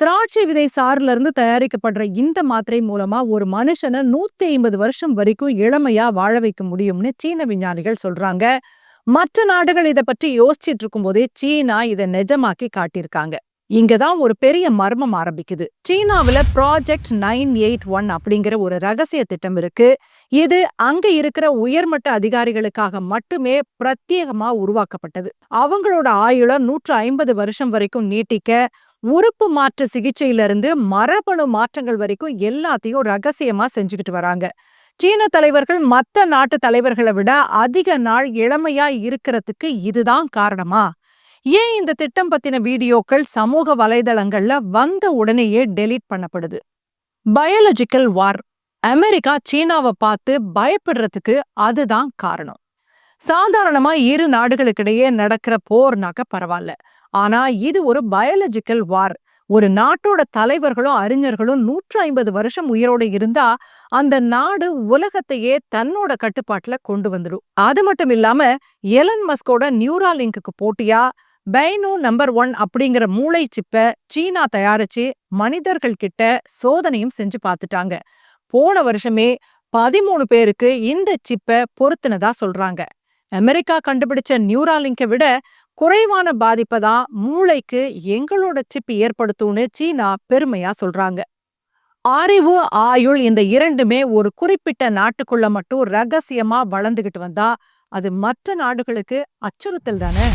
திராட்சை விதை சாறுல இருந்து தயாரிக்கப்படுற இந்த மாத்திரை மூலமா ஒரு மனுஷனை 150 வருஷம் வரைக்கும் இளமையா வாழ வைக்க முடியும்னு சீன விஞ்ஞானிகள் சொல்றாங்க. மற்ற நாடுகள் இத பற்றி யோசிச்சுட்டு இருக்கும் போதே சீனா இதை நிஜமாக்கி காட்டியிருக்காங்க. இங்கதான் ஒரு பெரிய மர்மம் ஆரம்பிக்குது. சீனாவுல ப்ராஜெக்ட் 981 அப்படிங்கிற ஒரு ரகசிய திட்டம் இருக்கு. இது அங்க இருக்கிற உயர்மட்ட அதிகாரிகளுக்காக மட்டுமே பிரத்யேகமா உருவாக்கப்பட்டது. அவங்களோட ஆயுள 150 வருஷம் வரைக்கும் நீட்டிக்க, உறுப்பு மாற்று சிகிச்சையில இருந்து மரபணு மாற்றங்கள் வரைக்கும் எல்லாத்தையும் ரகசியமா செஞ்சுக்கிட்டு வராங்க. சீன தலைவர்கள் மத்த நாட்டு தலைவர்களை விட அதிக நாள் இளமையா இருக்கிறதுக்கு இதுதான் காரணமா? ஏன் இந்த திட்டம் பத்தின வீடியோக்கள் சமூக வலைதளங்கள்ல வந்த உடனேயே டெலீட் பண்ணப்படுது? பயாலஜிக்கல் வார். அமெரிக்கா சீனாவை பார்த்து பயப்படுறதுக்கு அதுதான் காரணம். சாதாரணமா இரு நாடுகளுக்கிடையே நடக்கிற போர்னாக்க பரவாயில்ல. ஆனா இது ஒரு பயாலஜிக்கல் வார். ஒரு நாட்டோட தலைவர்களும் அறிஞர்களும் 150 வருஷம் உயிரோட இருந்தா அந்த நாடு உலகத்தையே தன்னோட கட்டுப்பாட்டுல கொண்டு வந்துடும். அது மட்டும் இல்லாம எலன் மஸ்கோட நியூராலிங்க்கு போட்டியா பைனோ நம்பர் 1 அப்படிங்கிற மூளை சிப்ப சீனா தயாரிச்சு மனிதர்கள் கிட்ட சோதனையும் செஞ்சு பார்த்துட்டாங்க. போன வருஷமே 13 பேருக்கு இந்த சிப்ப பொருத்தினதா சொல்றாங்க. அமெரிக்கா கண்டுபிடிச்ச நியூராலிங்கை விட குறைவான பாதிப்பை தான் மூளைக்கு எங்களோட சிப் ஏற்படுத்தும்னு சீனா பெருமையா சொல்றாங்க. அறிவு, ஆயுள் இந்த இரண்டுமே ஒரு குறிப்பிட்ட நாட்டுக்குள்ள மட்டும் ரகசியமா வளர்ந்துகிட்டு வந்தா அது மற்ற நாடுகளுக்கு அச்சுறுத்தல் தானே.